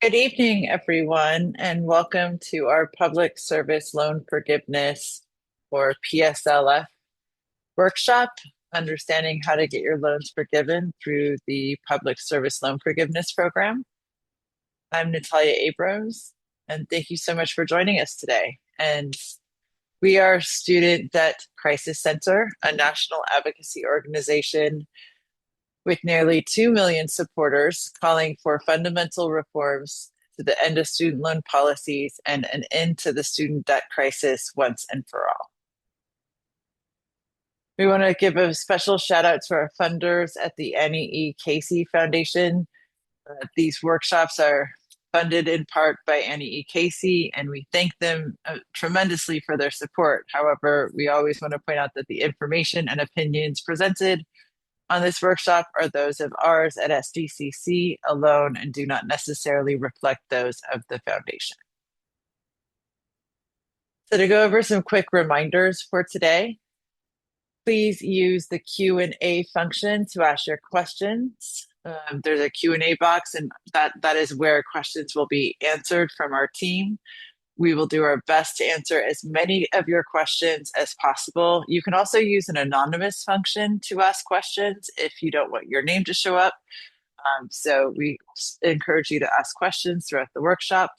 Good evening, everyone, and welcome to our Public Service Loan Forgiveness or PSLF workshop, understanding how to get your loans forgiven through the Public Service Loan Forgiveness Program. I'm Natalia Abrams, and thank you so much for joining us today. And we are Student Debt Crisis Center, a national advocacy organization with nearly 2 million supporters calling for fundamental reforms to the end of student loan policies and an end to the student debt crisis once and for all. We want to give a special shout out to our funders at the Annie E. Casey Foundation. These workshops are funded in part by Annie E. Casey, and we thank them tremendously for their support. However, we always want to point out that the information and opinions presented on this workshop are those of ours at SDCC alone and do not necessarily reflect those of the foundation. So to go over some quick reminders for today, please use the Q&A function to ask your questions. There's a Q&A box, and that is where questions will be answered from our team. We will do our best to answer as many of your questions as possible. You can also use an anonymous function to ask questions if you don't want your name to show up. So we encourage you to ask questions throughout the workshop.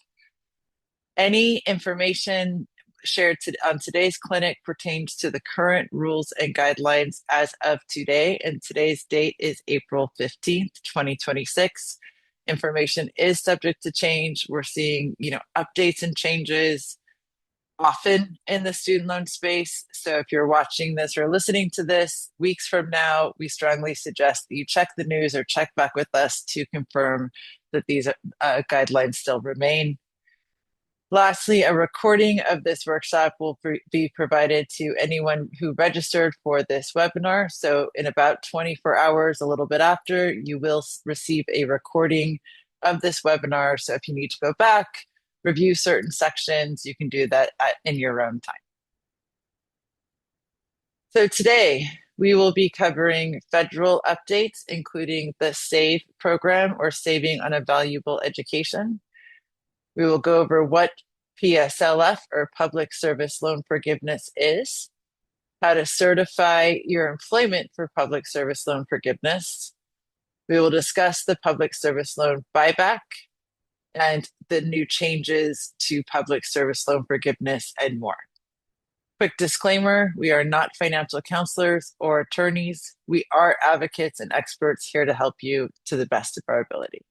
Any information shared on today's clinic pertains to the current rules and guidelines as of today, and today's date is April 15th, 2026. Information is subject to change. We're seeing, updates and changes often in the student loan space. So if you're watching this or listening to this weeks from now, we strongly suggest that you check the news or check back with us to confirm that these guidelines still remain. Lastly, a recording of this workshop will be provided to anyone who registered for this webinar. So in about 24 hours, a little bit after, you will receive a recording of this webinar. So if you need to go back, review certain sections, you can do that in your own time. So today, we will be covering federal updates, including the SAVE program, or Saving on a Valuable Education. We will go over what PSLF, or Public Service Loan Forgiveness, is, how to certify your employment for Public Service Loan Forgiveness. We will discuss the Public Service Loan Buyback and the new changes to Public Service Loan Forgiveness and more. Quick disclaimer, we are not financial counselors or attorneys. We are advocates and experts here to help you to the best of our ability.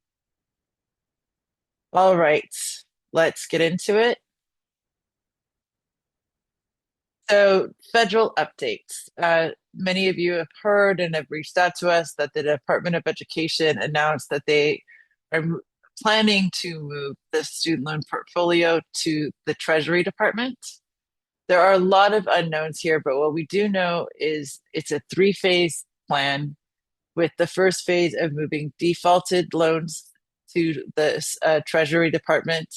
All right, let's get into it. So, federal updates. Many of you have heard and have reached out to us that the Department of Education announced that they are planning to move the student loan portfolio to the Treasury Department. There are a lot of unknowns here, but what we do know is it's a three-phase plan, with the first phase of moving defaulted loans to the Treasury Department,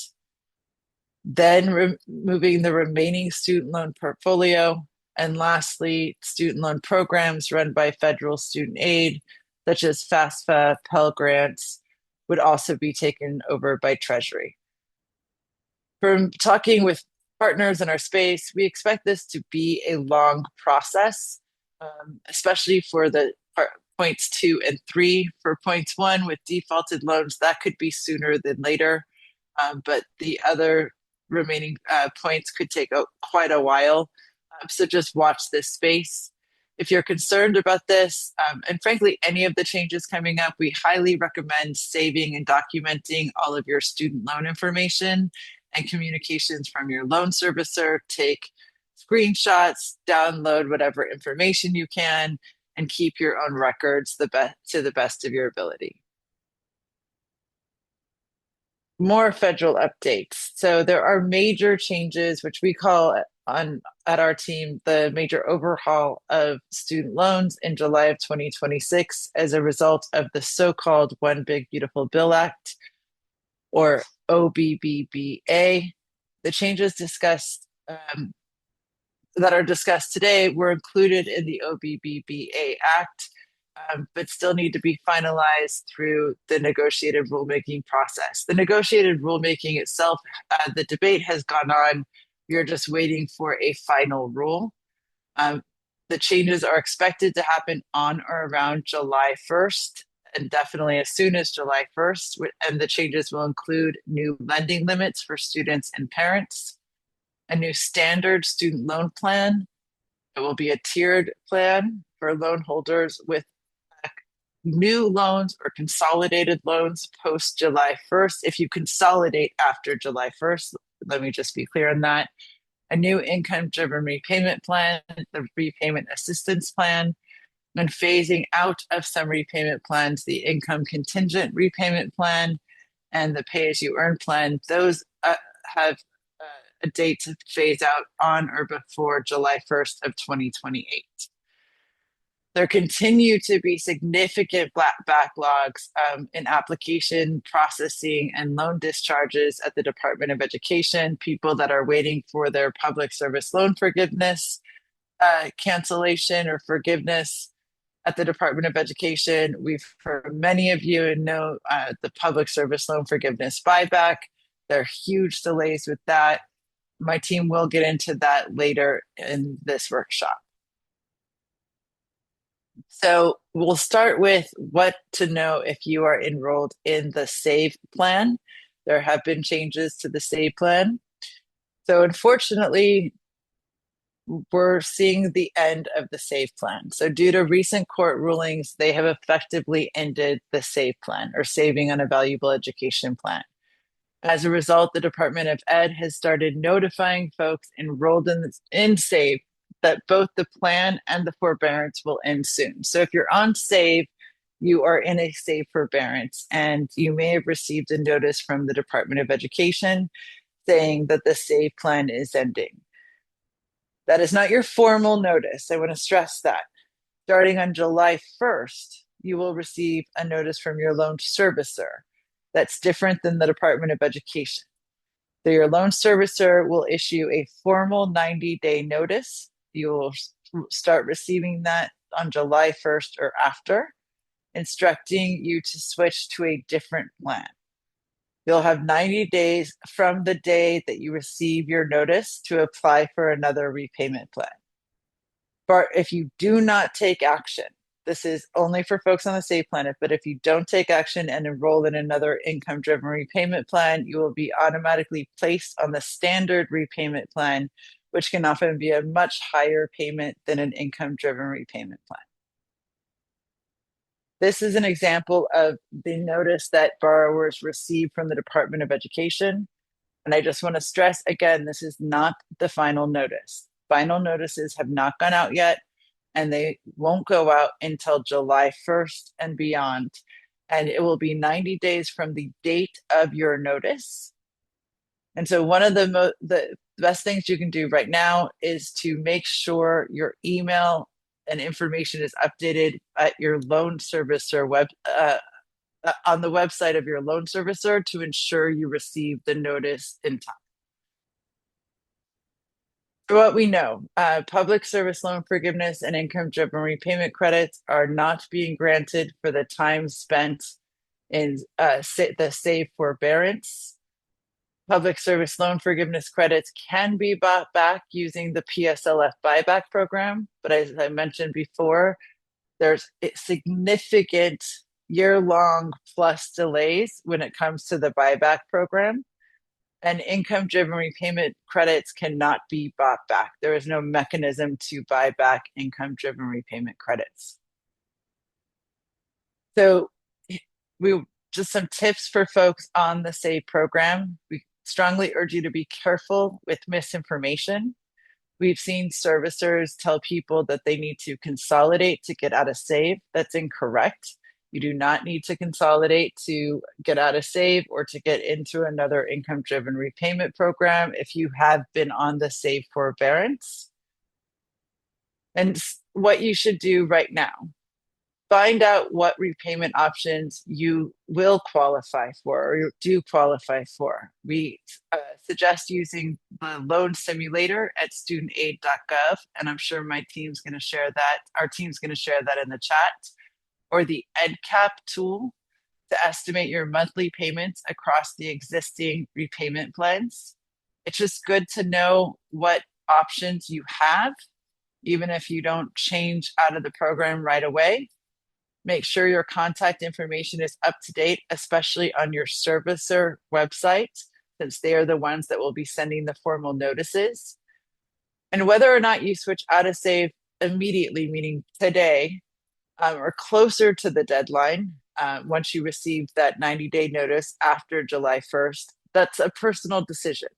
then moving the remaining student loan portfolio, and lastly, student loan programs run by federal student aid, such as FAFSA, Pell Grants, would also be taken over by Treasury. From talking with partners in our space, we expect this to be a long process, especially for the points 2 and 3. For points 1 with defaulted loans, that could be sooner than later, but the other remaining points could take quite a while. So just watch this space. If you're concerned about this, and frankly, any of the changes coming up, we highly recommend saving and documenting all of your student loan information and communications from your loan servicer. Take screenshots, download whatever information you can, and keep your own records to the best of your ability. More federal updates. So there are major changes, which we call at our team the major overhaul of student loans in July of 2026 as a result of the so-called One Big Beautiful Bill Act, or OBBBA. The changes that are discussed today were included in the OBBBA Act, but still need to be finalized through the negotiated rulemaking process. The negotiated rulemaking itself, the debate has gone on. You're just waiting for a final rule. Um, the changes are expected to happen on or around July 1st, and definitely as soon as July 1st. And the changes will include new lending limits for students and parents, a new standard student loan plan. It will be a tiered plan for loan holders with new loans or consolidated loans post July 1st. If you consolidate after July 1st, let me just be clear on that. A new income driven repayment plan, the repayment assistance plan, and phasing out of some repayment plans, the income contingent repayment plan and the pay as you earn plan. Those have a date to phase out on or before July 1st of 2028. There continue to be significant backlogs in application processing and loan discharges at the Department of Education, people that are waiting for their public service loan forgiveness cancellation or forgiveness at the Department of Education. We've heard many of you know the public service loan forgiveness buyback. There are huge delays with that. My team will get into that later in this workshop. So we'll start with what to know if you are enrolled in the SAVE plan. There have been changes to the SAVE plan. So unfortunately, we're seeing the end of the SAVE plan. So due to recent court rulings, they have effectively ended the SAVE plan, or Saving on a Valuable Education Plan. As a result, the Department of Ed has started notifying folks enrolled in SAVE that both the plan and the forbearance will end soon. So if you're on SAVE, you are in a SAVE forbearance, and you may have received a notice from the Department of Education saying that the SAVE plan is ending. That is not your formal notice. I want to stress that. Starting on July 1st, you will receive a notice from your loan servicer. That's different than the Department of Education. So your loan servicer will issue a formal 90-day notice. You will start receiving that on July 1st or after, instructing you to switch to a different plan. You'll have 90 days from the day that you receive your notice to apply for another repayment plan. But if you do not take action, this is only for folks on the SAVE plan, but if you don't take action and enroll in another income-driven repayment plan, you will be automatically placed on the standard repayment plan, which can often be a much higher payment than an income-driven repayment plan. This is an example of the notice that borrowers receive from the Department of Education. And I just want to stress again, this is not the final notice. Final notices have not gone out yet, and they won't go out until July 1st and beyond. And it will be 90 days from the date of your notice. And so one of the best things you can do right now is to make sure your email and information is updated at your loan servicer on the website of your loan servicer to ensure you receive the notice in time. For what we know, public service loan forgiveness and income-driven repayment credits are not being granted for the time spent in the SAVE forbearance. Public service loan forgiveness credits can be bought back using the PSLF buyback program. But as I mentioned before, there's significant year-long plus delays when it comes to the buyback program. And income-driven repayment credits cannot be bought back. There is no mechanism to buy back income-driven repayment credits. So just some tips for folks on the SAVE program. We strongly urge you to be careful with misinformation. We've seen servicers tell people that they need to consolidate to get out of SAVE. That's incorrect. You do not need to consolidate to get out of SAVE or to get into another income-driven repayment program if you have been on the SAVE forbearance. And what you should do right now, find out what repayment options you will qualify for or you do qualify for. We suggest using the loan simulator at studentaid.gov, and I'm sure my team's going to share that. Our team's going to share that in the chat. or the EdCap tool to estimate your monthly payments across the existing repayment plans. It's just good to know what options you have, even if you don't change out of the program right away. Make sure your contact information is up to date, especially on your servicer website, since they are the ones that will be sending the formal notices. And whether or not you switch out of save immediately, meaning today, or closer to the deadline, once you receive that 90-day notice after July 1st, that's a personal decision.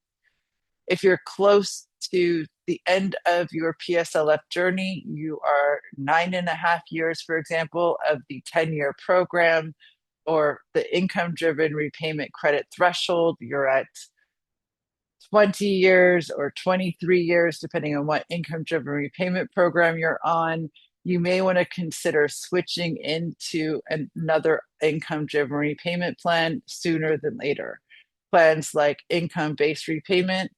If you're close to the end of your PSLF journey, you are 9.5 years, for example, of the 10-year program, or the income-driven repayment credit threshold, you're at 20 years or 23 years, depending on what income-driven repayment program you're on, you may want to consider switching into another income-driven repayment plan sooner than later. Plans like income-based repayment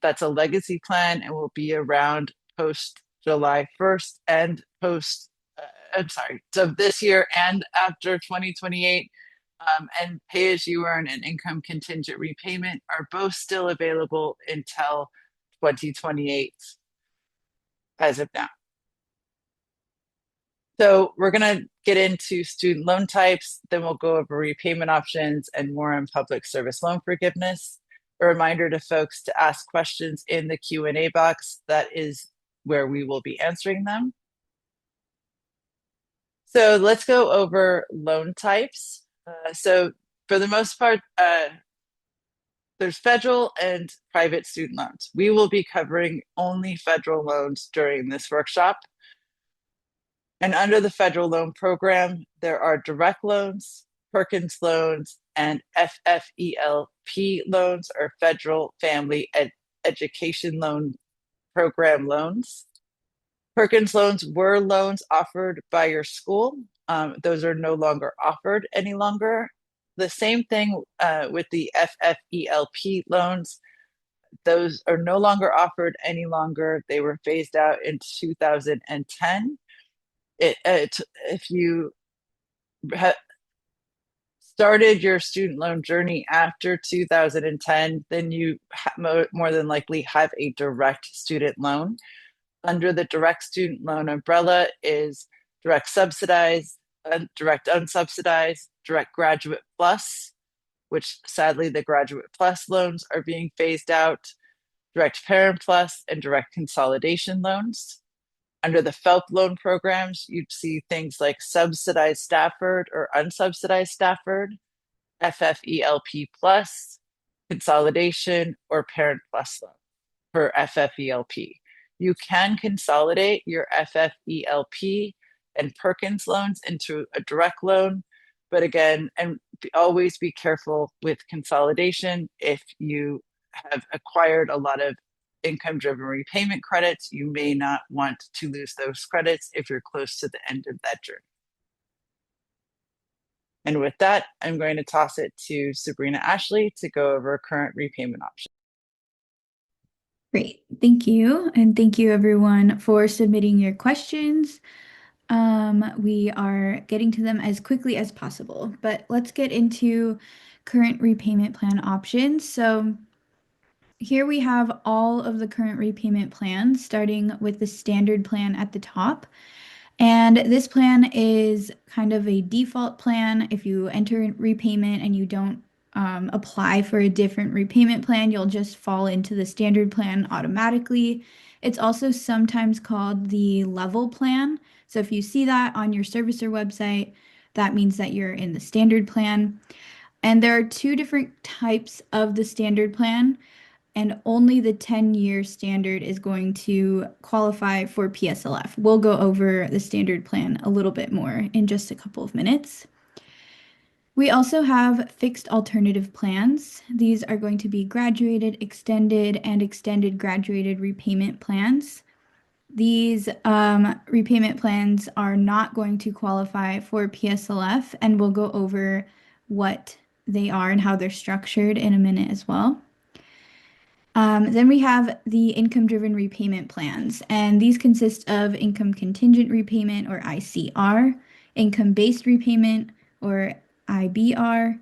that's a legacy plan and will be around post July 1st and so this year and after 2028. And pay as you earn and income contingent repayment are both still available until 2028 as of now. So we're going to get into student loan types, then we'll go over repayment options and more on public service loan forgiveness. A reminder to folks to ask questions in the Q&A box. That is where we will be answering them. So let's go over loan types. So for the most part, there's federal and private student loans. We will be covering only federal loans during this workshop. And under the federal loan program, there are direct loans, Perkins loans, and FFELP loans, or Federal Family Education Loan Program loans. Perkins loans were loans offered by your school. Those are no longer offered any longer. The same thing with the FFELP loans. Those are no longer offered any longer. They were phased out in 2010. If you started your student loan journey after 2010, then you more than likely have a direct student loan. Under the direct student loan umbrella is direct subsidized, direct unsubsidized, direct graduate plus, which sadly the graduate plus loans are being phased out, direct parent plus, and direct consolidation loans. Under the FELP loan programs, you'd see things like subsidized Stafford or unsubsidized Stafford, FFELP plus, consolidation, or parent plus loan for FFELP. You can consolidate your FFELP and Perkins loans into a direct loan, but again, and always be careful with consolidation. If you have acquired a lot of income-driven repayment credits, you may not want to lose those credits if you're close to the end of that journey. And with that, I'm going to toss it to Sabrina Ashley to go over current repayment options. Great, thank you. And thank you everyone for submitting your questions. We are getting to them as quickly as possible, but let's get into current repayment plan options. So here we have all of the current repayment plans, starting with the standard plan at the top. And this plan is kind of a default plan. If you enter repayment and you don't apply for a different repayment plan, you'll just fall into the standard plan automatically. It's also sometimes called the level plan. So if you see that on your servicer website, that means that you're in the standard plan. And there are two different types of the standard plan, and only the 10-year standard is going to qualify for PSLF. We'll go over the standard plan a little bit more in just a couple of minutes. We also have fixed alternative plans. These are going to be graduated, extended, and extended graduated repayment plans. These repayment plans are not going to qualify for PSLF, and we'll go over what they are and how they're structured in a minute as well. Then we have the income-driven repayment plans, and these consist of income contingent repayment or ICR, income-based repayment or IBR,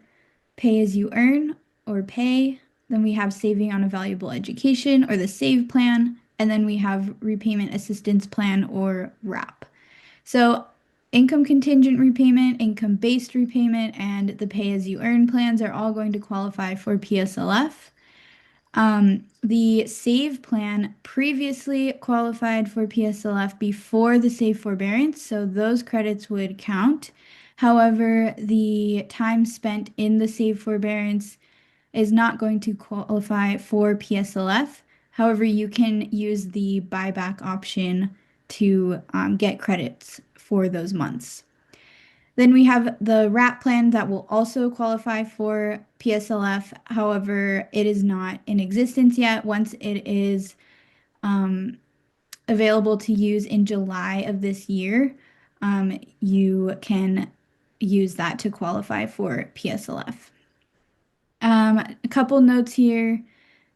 pay as you earn or pay. Then we have saving on a valuable education or the SAVE plan, and then we have repayment assistance plan or RAP. So income contingent repayment, income-based repayment, and the pay as you earn plans are all going to qualify for PSLF. The SAVE plan previously qualified for PSLF before the SAVE forbearance, so those credits would count. However, the time spent in the SAVE forbearance is not going to qualify for PSLF. However, you can use the buyback option to get credits for those months. Then we have the RAP plan that will also qualify for PSLF. However, it is not in existence yet. Once it is um, available to use in July of this year, you can use that to qualify for PSLF. A couple notes here.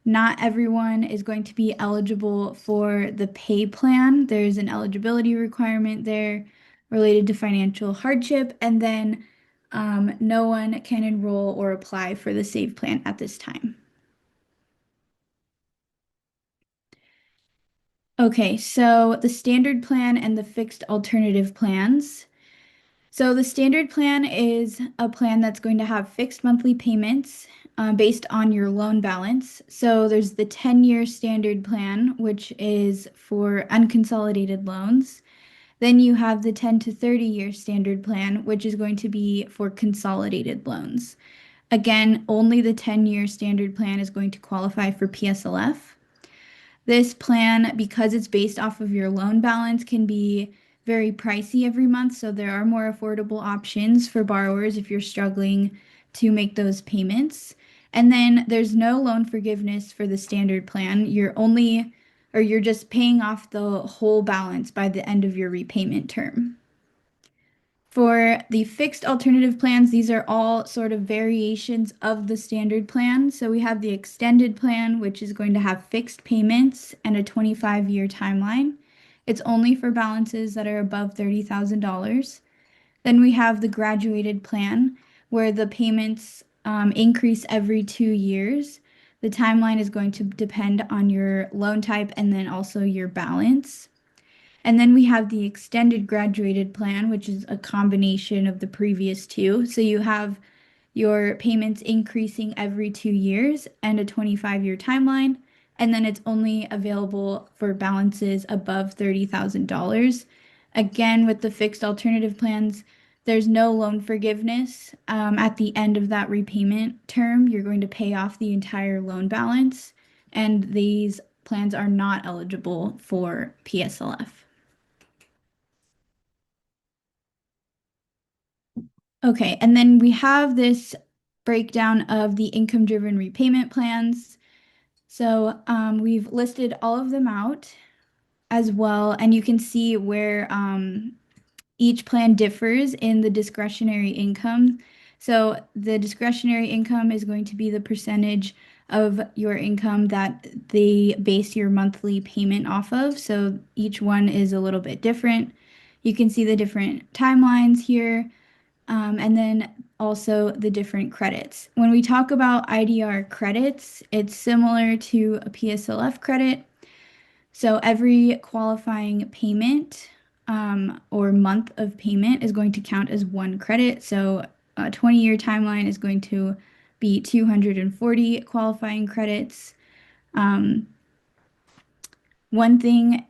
Not everyone is going to be eligible for the pay plan. There's an eligibility requirement there related to financial hardship, and then no one can enroll or apply for the SAVE plan at this time. Okay, so the standard plan and the fixed alternative plans. So the standard plan is a plan that's going to have fixed monthly payments based on your loan balance. So there's the 10-year standard plan, which is for unconsolidated loans. Then you have the 10 to 30-year standard plan, which is going to be for consolidated loans. Again, only the 10-year standard plan is going to qualify for PSLF. This plan, because it's based off of your loan balance, can be very pricey every month. So there are more affordable options for borrowers if you're struggling to make those payments. And then there's no loan forgiveness for the standard plan. You're just paying off the whole balance by the end of your repayment term. For the fixed alternative plans, these are all sort of variations of the standard plan. So we have the extended plan, which is going to have fixed payments and a 25-year timeline. It's only for balances that are above $30,000. Then we have the graduated plan, where the payments increase every 2 years. The timeline is going to depend on your loan type and then also your balance. And then we have the extended graduated plan, which is a combination of the previous two. So you have your payments increasing every 2 years and a 25-year timeline. And then it's only available for balances above $30,000. Again, with the fixed alternative plans, there's no loan forgiveness. At the end of that repayment term, you're going to pay off the entire loan balance. And these plans are not eligible for PSLF. Okay, and then we have this breakdown of the income-driven repayment plans. So we've listed all of them out as well, and you can see where each plan differs in the discretionary income. So the discretionary income is going to be the percentage of your income that they base your monthly payment off of. So each one is a little bit different. You can see the different timelines here. And then also the different credits. When we talk about IDR credits, it's similar to a PSLF credit. So every qualifying payment or month of payment is going to count as one credit. So a 20-year timeline is going to be 240 qualifying credits. Um, One thing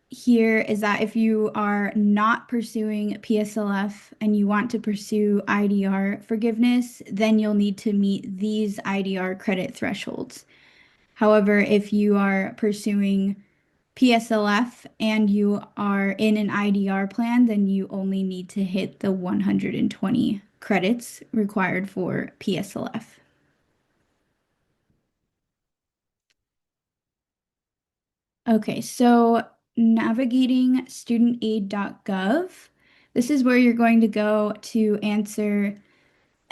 here is that if you are not pursuing PSLF and you want to pursue IDR forgiveness, then you'll need to meet these IDR credit thresholds. However, if you are pursuing PSLF and you are in an IDR plan, then you only need to hit the 120 credits required for PSLF. Okay, so navigating studentaid.gov. This is where you're going to go to answer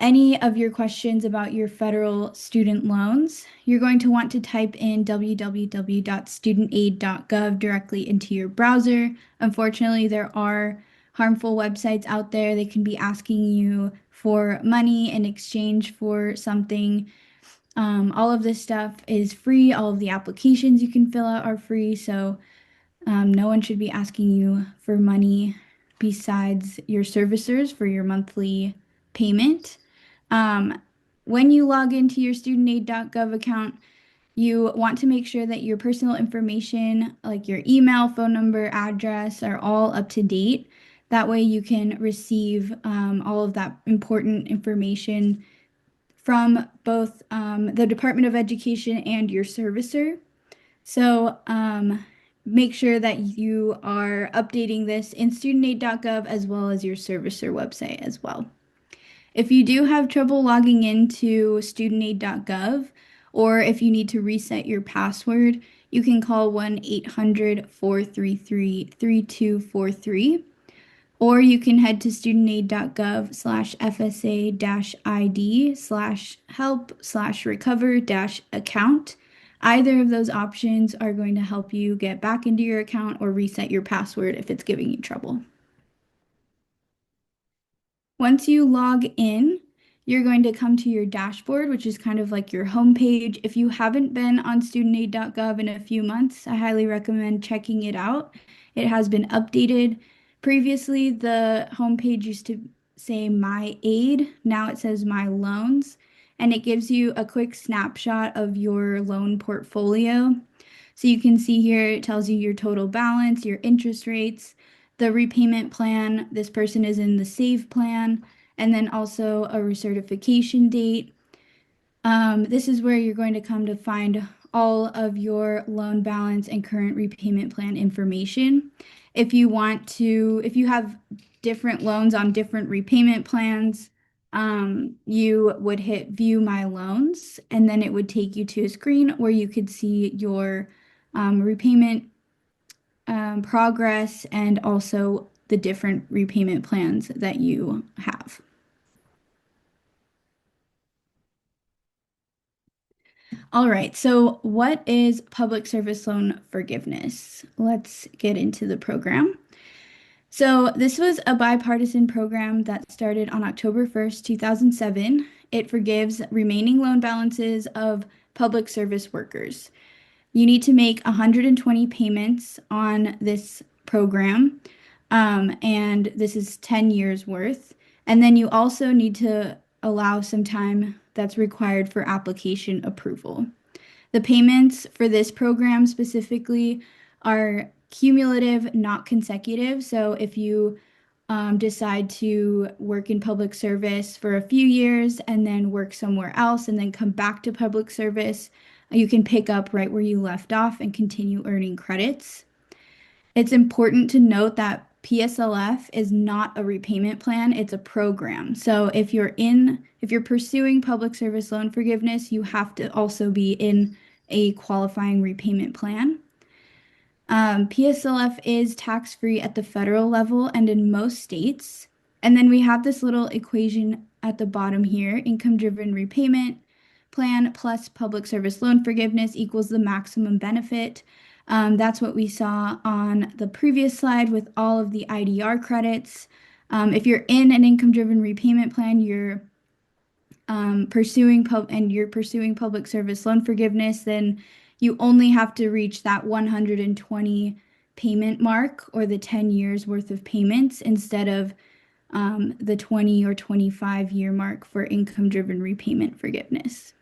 any of your questions about your federal student loans, you're going to want to type in www.studentaid.gov directly into your browser. Unfortunately, there are harmful websites out there. They can be asking you for money in exchange for something. All of this stuff is free. All of the applications you can fill out are free. So no one should be asking you for money besides your servicers for your monthly payment. Um, when you log into your studentaid.gov account, you want to make sure that your personal information, like your email, phone number, address, are all up to date. That way you can receive all of that important information from both the Department of Education and your servicer. So make sure that you are updating this in studentaid.gov as well as your servicer website as well. If you do have trouble logging into studentaid.gov, or if you need to reset your password, you can call 1-800-433-3243, or you can head to studentaid.gov/fsa-id/help/recover-account. Either of those options are going to help you get back into your account or reset your password if it's giving you trouble. Once you log in, you're going to come to your dashboard, which is kind of like your homepage. If you haven't been on studentaid.gov in a few months, I highly recommend checking it out. It has been updated. Previously, the homepage used to say My Aid. Now it says My Loans, and it gives you a quick snapshot of your loan portfolio. So you can see here, it tells you your total balance, your interest rates, the repayment plan. This person is in the SAVE plan, and then also a recertification date. This is where you're going to come to find all of your loan balance and current repayment plan information. If you want to, if you have different loans on different repayment plans, you would hit View My Loans, and then it would take you to a screen where you could see your repayment progress and also the different repayment plans that you have. All right, so what is public service loan forgiveness? Let's get into the program. So, this was a bipartisan program that started on October 1st, 2007. It forgives remaining loan balances of public service workers. You need to make 120 payments on this program, and this is 10 years worth. And then you also need to allow some time that's required for application approval. The payments for this program specifically are cumulative, not consecutive. So if you decide to work in public service for a few years and then work somewhere else and then come back to public service, you can pick up right where you left off and continue earning credits. It's important to note that PSLF is not a repayment plan, it's a program. So if you're pursuing public service loan forgiveness, you have to also be in a qualifying repayment plan. PSLF is tax-free at the federal level and in most states. And then we have this little equation at the bottom here, income-driven repayment plan plus public service loan forgiveness equals the maximum benefit. That's what we saw on the previous slide with all of the IDR credits. If you're in an income-driven repayment plan, you're pursuing public service loan forgiveness, then you only have to reach that 120 payment mark or the 10 years worth of payments instead of the 20 or 25-year mark for income-driven repayment forgiveness.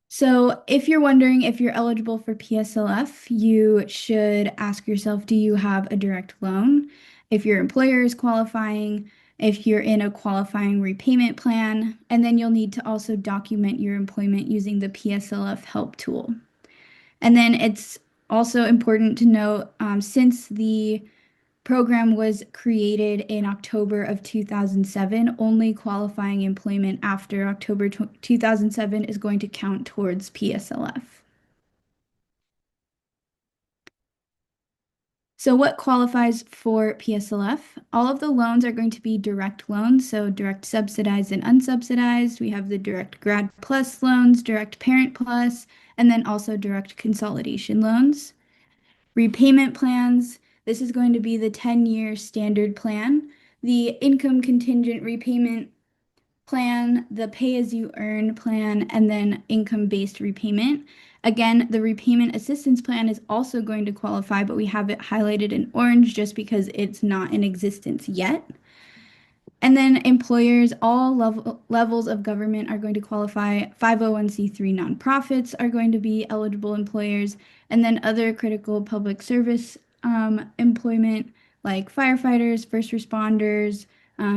So, if you're wondering if you're eligible for PSLF, you should ask yourself, do you have a direct loan? If your employer is qualifying, if you're in a qualifying repayment plan, and then you'll need to also document your employment using the PSLF help tool. And then it's also important to note, since the program was created in October of 2007. Only qualifying employment after October 2007 is going to count towards PSLF. So what qualifies for PSLF? All of the loans are going to be direct loans, so direct subsidized and unsubsidized. We have the direct grad plus loans, direct parent plus, and then also direct consolidation loans. Repayment plans. This is going to be the 10-year standard plan. The income contingent repayment plan, the pay-as-you-earn plan, and then income-based repayment. Again, the repayment assistance plan is also going to qualify, but we have it highlighted in orange just because it's not in existence yet. And then employers, all levels of government are going to qualify. 501(c)(3) nonprofits are going to be eligible employers. And then other critical public service employment like firefighters, first responders,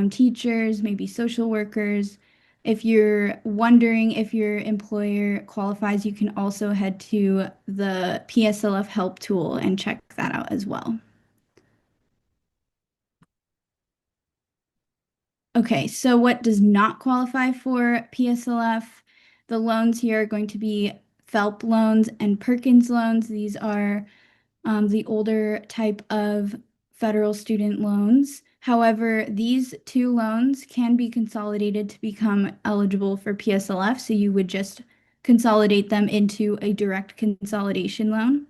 teachers, maybe social workers. If you're wondering if your employer qualifies, you can also head to the PSLF help tool and check that out as well. Okay, so what does not qualify for PSLF? The loans here are going to be FELP loans and Perkins loans. These are the older type of federal student loans. However, these two loans can be consolidated to become eligible for PSLF, so you would just consolidate them into a direct consolidation loan.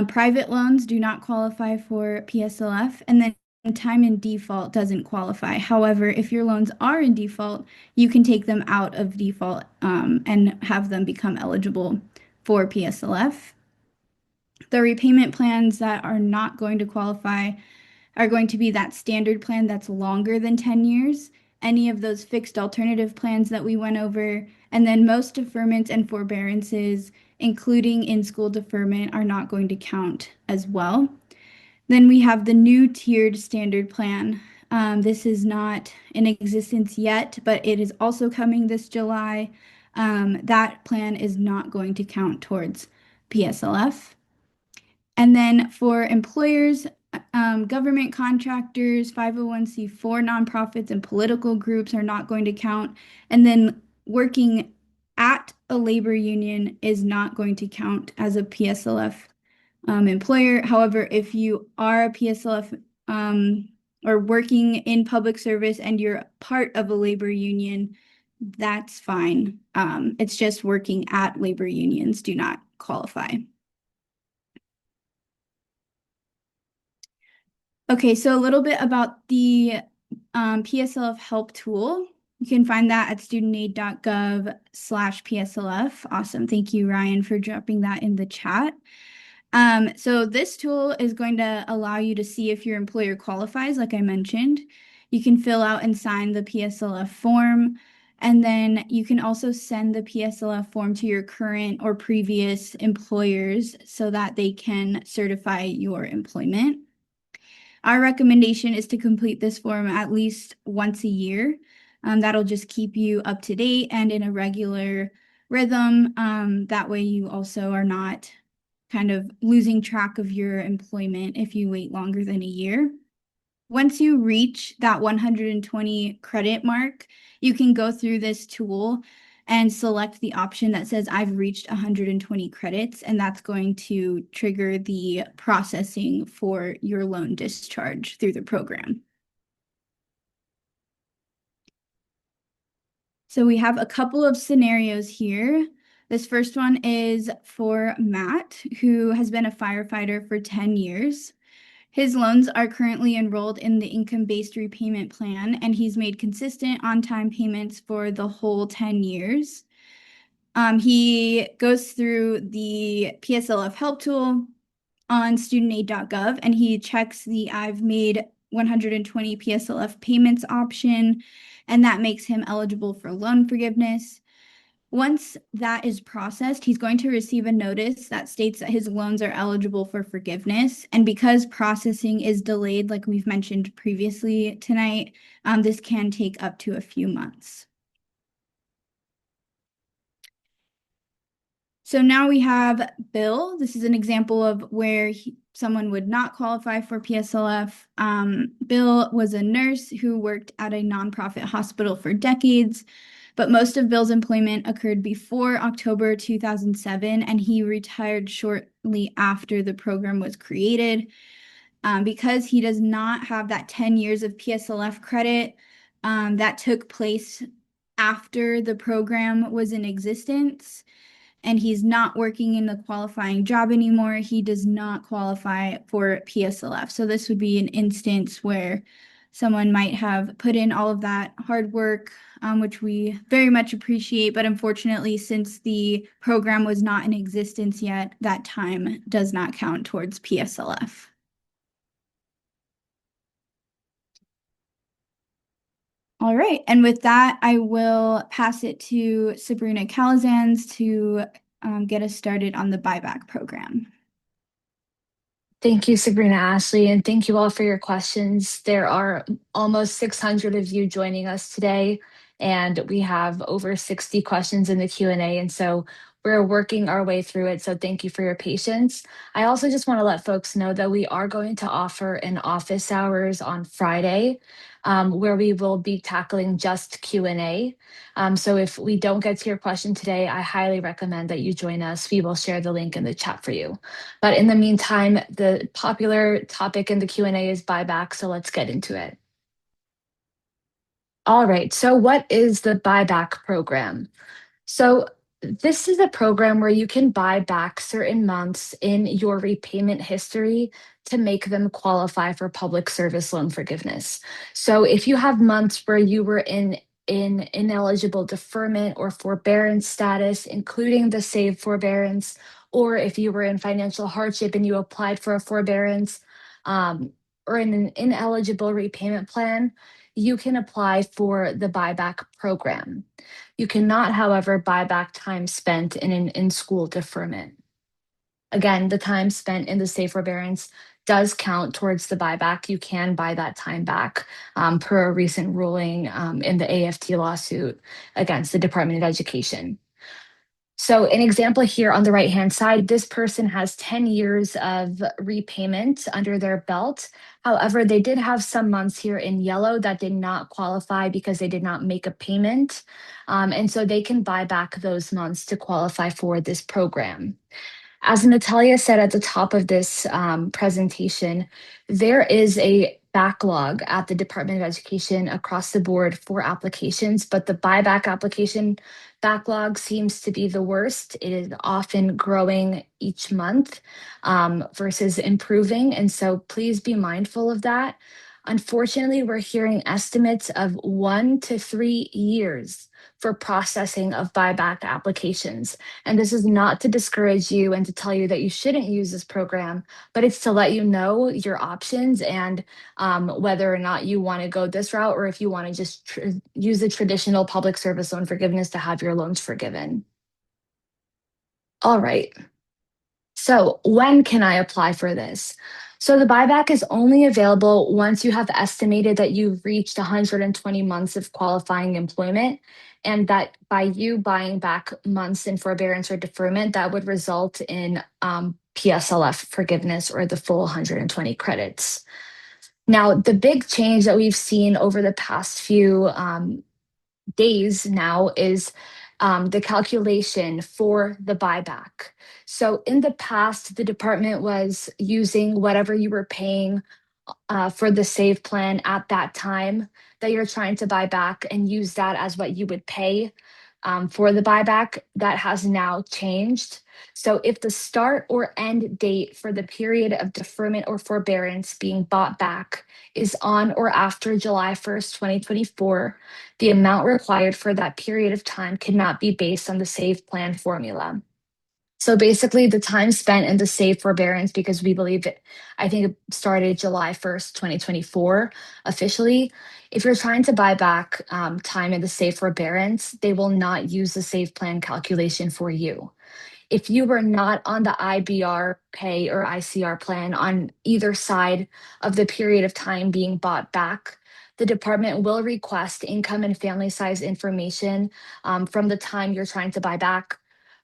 Private loans do not qualify for PSLF, and then time in default doesn't qualify. However, if your loans are in default, you can take them out of default and have them become eligible for PSLF. The repayment plans that are not going to qualify are going to be that standard plan that's longer than 10 years, any of those fixed alternative plans that we went over, and then most deferments and forbearances, including in-school deferment, are not going to count as well. Then we have the new tiered standard plan. This is not in existence yet, but it is also coming this July. That plan is not going to count towards PSLF. And then for employers, government contractors, 501(c)(4) nonprofits, and political groups are not going to count. And then working at a labor union is not going to count as a PSLF employer. However, if you are a PSLF or working in public service and you're part of a labor union, that's fine. It's just working at labor unions do not qualify. Okay, so a little bit about the PSLF help tool. You can find that at studentaid.gov/PSLF. Awesome. Thank you, Ryan, for dropping that in the chat. So this tool is going to allow you to see if your employer qualifies, like I mentioned. You can fill out and sign the PSLF form, and then you can also send the PSLF form to your current or previous employers so that they can certify your employment. Our recommendation is to complete this form at least once a year. That'll just keep you up to date and in a regular rhythm. That way you also are not kind of losing track of your employment if you wait longer than a year. Once you reach that 120 credit mark, you can go through this tool and select the option that says I've reached 120 credits, and that's going to trigger the processing for your loan discharge through the program. So we have a couple of scenarios here. This first one is for Matt, who has been a firefighter for 10 years. His loans are currently enrolled in the income-based repayment plan, and he's made consistent on-time payments for the whole 10 years. He goes through the PSLF help tool on studentaid.gov, and he checks the I've made 120 PSLF payments option, and that makes him eligible for loan forgiveness. Once that is processed, he's going to receive a notice that states that his loans are eligible for forgiveness. And because processing is delayed, like we've mentioned previously tonight, this can take up to a few months. So now we have Bill. This is an example of where someone would not qualify for PSLF. Bill was a nurse who worked at a nonprofit hospital for decades. but most of Bill's employment occurred before October 2007, and he retired shortly after the program was created. Because he does not have that 10 years of PSLF credit that took place after the program was in existence, and he's not working in the qualifying job anymore, he does not qualify for PSLF. So this would be an instance where someone might have put in all of that hard work, which we very much appreciate, but unfortunately, since the program was not in existence yet, that time does not count towards PSLF. All right. And with that, I will pass it to Sabrina Calazans to get us started on the buyback program. Thank you, Sabrina Ashley, and thank you all for your questions. There are almost 600 of you joining us today, and we have over 60 questions in the Q&A, and so we're working our way through it, so thank you for your patience. I also just want to let folks know that we are going to offer an office hours on Friday, where we will be tackling just Q&A. So if we don't get to your question today, I highly recommend that you join us. We will share the link in the chat for you. But in the meantime, the popular topic in the Q&A is buyback, so let's get into it. All right, so what is the buyback program? So this is a program where you can buy back certain months in your repayment history to make them qualify for public service loan forgiveness. So if you have months where you were in ineligible deferment or forbearance status, including the SAVE forbearance, or if you were in financial hardship and you applied for a forbearance, or in an ineligible repayment plan, you can apply for the buyback program. You cannot, however, buy back time spent in an in-school deferment. Again, the time spent in the SAVE forbearance does count towards the buyback. You can buy that time back per a recent ruling in the AFT lawsuit against the Department of Education. So an example here on the right-hand side, this person has 10 years of repayment under their belt. However, they did have some months here in yellow that did not qualify because they did not make a payment. And so they can buy back those months to qualify for this program. As Natalia said at the top of this presentation, there is a backlog at the Department of Education across the board for applications, but the buyback application backlog seems to be the worst. It is often growing each month versus improving, and so please be mindful of that. Unfortunately, we're hearing estimates of 1 to 3 years for processing of buyback applications. And this is not to discourage you and to tell you that you shouldn't use this program, but it's to let you know your options and whether or not you want to go this route or if you want to just use the traditional public service loan forgiveness to have your loans forgiven. All right. So when can I apply for this? So the buyback is only available once you have estimated that you've reached 120 months of qualifying employment, and that by you buying back months in forbearance or deferment, that would result in PSLF forgiveness or the full 120 credits. Now, the big change that we've seen over the past few days now is the calculation for the buyback. So in the past, the department was using whatever you were paying for the SAVE plan at that time that you're trying to buy back and use that as what you would pay for the buyback. That has now changed. So if the start or end date for the period of deferment or forbearance being bought back is on or after July 1st, 2024, the amount required for that period of time cannot be based on the SAVE plan formula. So basically the time spent in the SAVE forbearance, because we believe it, I think it started July 1st, 2024 officially. If you're trying to buy back time in the SAVE forbearance, they will not use the SAVE plan calculation for you. If you were not on the IBR pay or ICR plan on either side of the period of time being bought back, the department will request income and family size information from the time you're trying to buy back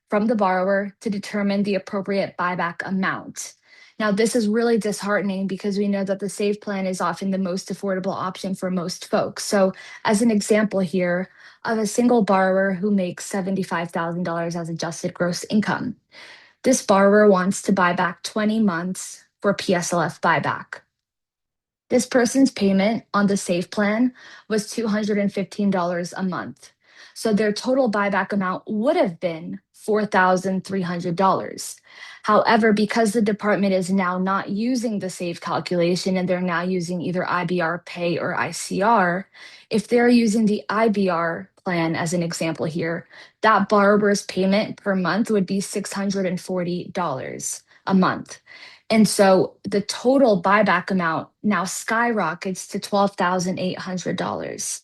from the borrower to determine the appropriate buyback amount. Now, this is really disheartening because we know that the SAVE plan is often the most affordable option for most folks. So, as an example here of a single borrower who makes $75,000 as adjusted gross income, this borrower wants to buy back 20 months for PSLF buyback. This person's payment on the SAVE plan was $215 a month. So their total buyback amount would have been $4,300. However, because the department is now not using the SAVE calculation and they're now using either IBR Pay or ICR, if they're using the IBR plan as an example here, that borrower's payment per month would be $640 a month. And so the total buyback amount now skyrockets to $12,800.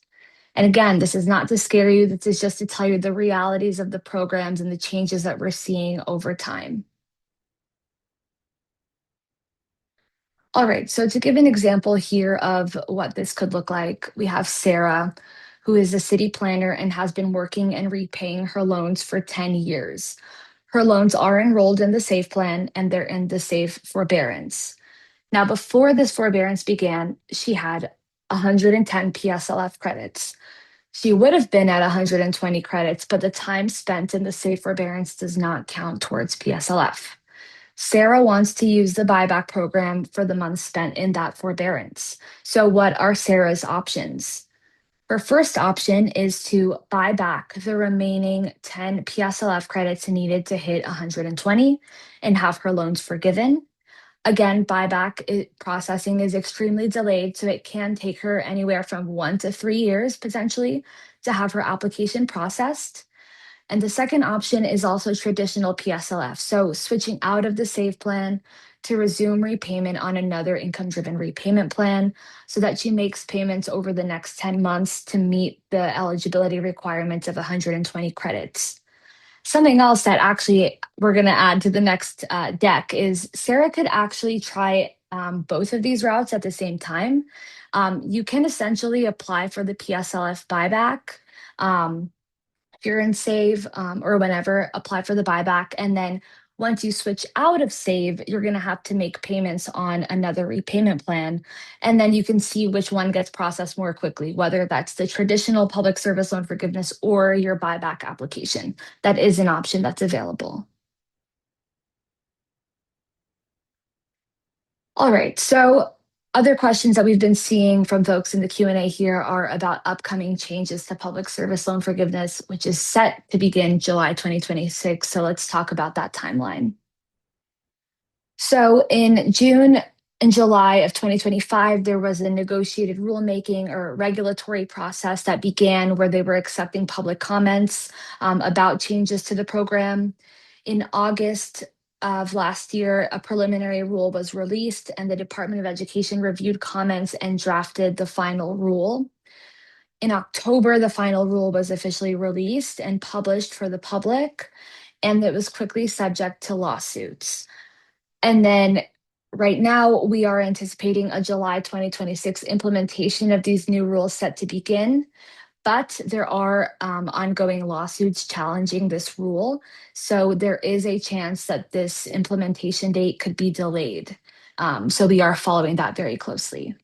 And again, this is not to scare you. This is just to tell you the realities of the programs and the changes that we're seeing over time. All right, so to give an example here of what this could look like, we have Sarah, who is a city planner and has been working and repaying her loans for 10 years. Her loans are enrolled in the SAVE plan and they're in the SAVE forbearance. Now, before this forbearance began, she had 110 PSLF credits. She would have been at 120 credits, but the time spent in the safe forbearance does not count towards PSLF. Sarah wants to use the buyback program for the months spent in that forbearance. So, what are Sarah's options? Her first option is to buy back the remaining 10 PSLF credits needed to hit 120 and have her loans forgiven. Again, processing is extremely delayed, so it can take her anywhere from 1 to 3 years potentially to have her application processed. And the second option is also traditional PSLF, so switching out of the SAVE plan to resume repayment on another income-driven repayment plan so that she makes payments over the next 10 months to meet the eligibility requirements of 120 credits. Something else that actually we're going to add to the next deck is Sarah could actually try both of these routes at the same time. You can essentially apply for the PSLF buyback if you're in SAVE or whenever, apply for the buyback. And then once you switch out of SAVE, you're going to have to make payments on another repayment plan. And then you can see which one gets processed more quickly, whether that's the traditional public service loan forgiveness or your buyback application. That is an option that's available. All right, so other questions that we've been seeing from folks in the Q&A here are about upcoming changes to public service loan forgiveness, which is set to begin July 2026. So let's talk about that timeline. So in June and July of 2025, there was a negotiated rulemaking or regulatory process that began where they were accepting public comments about changes to the program. In August of last year, a preliminary rule was released and the Department of Education reviewed comments and drafted the final rule. In October, the final rule was officially released and published for the public, and it was quickly subject to lawsuits. And then right now, we are anticipating a July 2026 implementation of these new rules set to begin. But there are ongoing lawsuits challenging this rule. So there is a chance that this implementation date could be delayed. So we are following that very closely.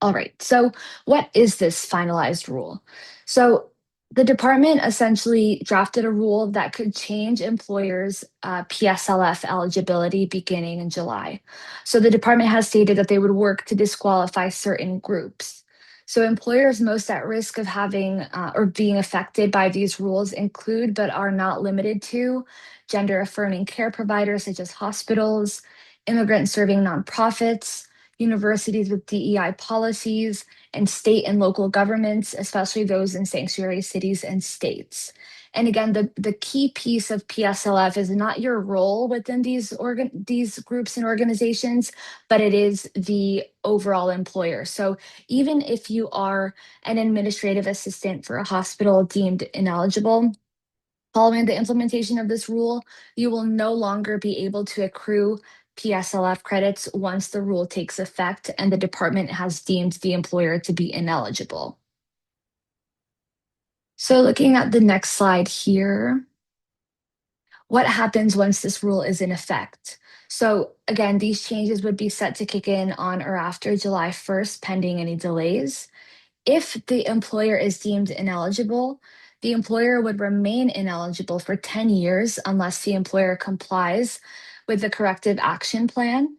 All right, so what is this finalized rule? So the department essentially drafted a rule that could change employers' PSLF eligibility beginning in July. So the department has stated that they would work to disqualify certain groups. So employers most at risk of having or being affected by these rules include, but are not limited to, gender affirming care providers such as hospitals, immigrant serving nonprofits, universities with DEI policies, and state and local governments, especially those in sanctuary cities and states. And again, the key piece of PSLF is not your role within these groups and organizations, but it is the overall employer. So even if you are an administrative assistant for a hospital deemed ineligible, following the implementation of this rule, you will no longer be able to accrue PSLF credits once the rule takes effect and the department has deemed the employer to be ineligible. So looking at the next slide here, What happens once this rule is in effect? So again, these changes would be set to kick in on or after July 1st, pending any delays. If the employer is deemed ineligible, the employer would remain ineligible for 10 years unless the employer complies with the corrective action plan.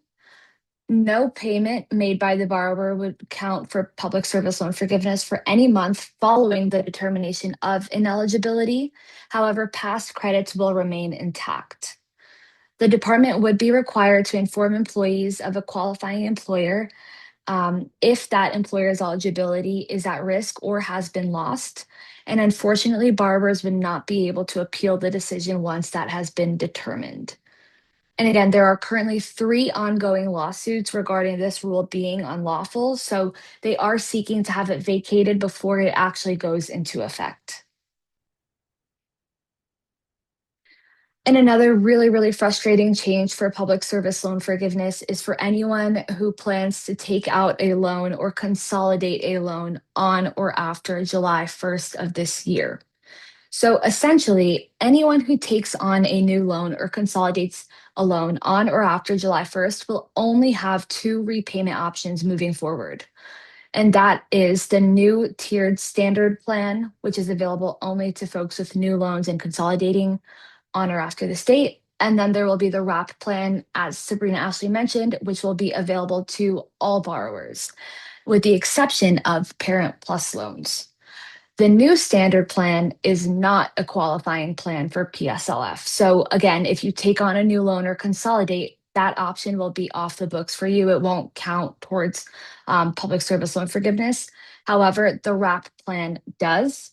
No payment made by the borrower would count for public service loan forgiveness for any month following the determination of ineligibility. However, past credits will remain intact. The department would be required to inform employees of a qualifying employer if that employer's eligibility is at risk or has been lost. And unfortunately, borrowers would not be able to appeal the decision once that has been determined. And again, there are currently 3 ongoing lawsuits regarding this rule being unlawful. So they are seeking to have it vacated before it actually goes into effect. And another really, really frustrating change for public service loan forgiveness is for anyone who plans to take out a loan or consolidate a loan on or after July 1st of this year. So essentially, anyone who takes on a new loan or consolidates a loan on or after July 1st will only have 2 repayment options moving forward. And that is the new tiered standard plan, which is available only to folks with new loans and consolidating on or after this date. And then there will be the WRAP plan, as Sabrina Ashley mentioned, which will be available to all borrowers, with the exception of Parent Plus loans. The new standard plan is not a qualifying plan for PSLF. So again, if you take on a new loan or consolidate, that option will be off the books for you. It won't count towards public service loan forgiveness. However, the WRAP plan does.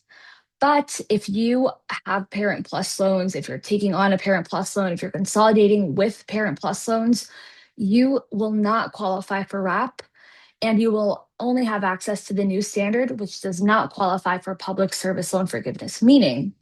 But if you have Parent Plus loans, if you're taking on a Parent Plus loan, if you're consolidating with Parent Plus loans, you will not qualify for WRAP, and you will only have access to the new standard, which does not qualify for public service loan forgiveness, meaning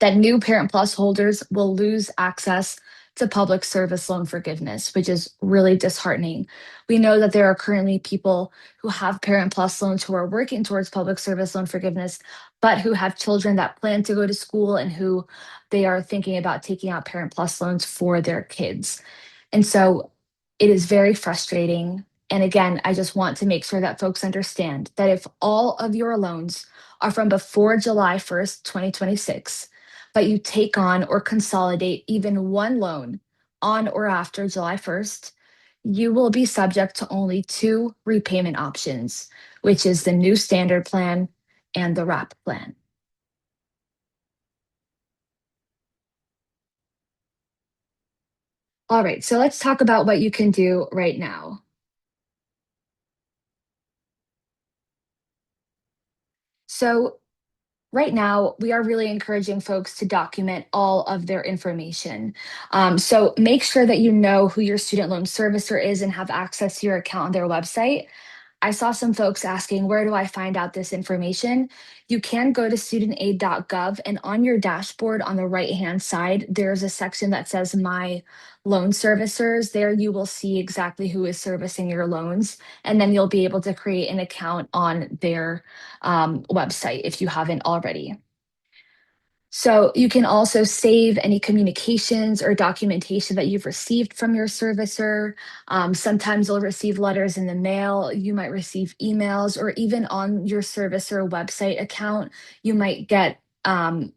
that new Parent Plus holders will lose access to public service loan forgiveness, which is really disheartening. We know that there are currently people who have Parent Plus loans who are working towards public service loan forgiveness, but who have children that plan to go to school and who they are thinking about taking out Parent Plus loans for their kids. And so it is very frustrating. And again, I just want to make sure that folks understand that if all of your loans are from before July 1st, 2026, but you take on or consolidate even one loan on or after July 1st, you will be subject to only 2 repayment options, which is the new standard plan and the WRAP plan. All right, so let's talk about what you can do right now. So right now, we are really encouraging folks to document all of their information. So make sure that you know who your student loan servicer is and have access to your account on their website. I saw some folks asking, where do I find out this information? You can go to studentaid.gov, and on your dashboard on the right-hand side, there's a section that says My Loan Servicers. There you will see exactly who is servicing your loans, and then you'll be able to create an account on their website if you haven't already. So you can also save any communications or documentation that you've received from your servicer. Sometimes you'll receive letters in the mail. You might receive emails, or even on your servicer website account, you might get a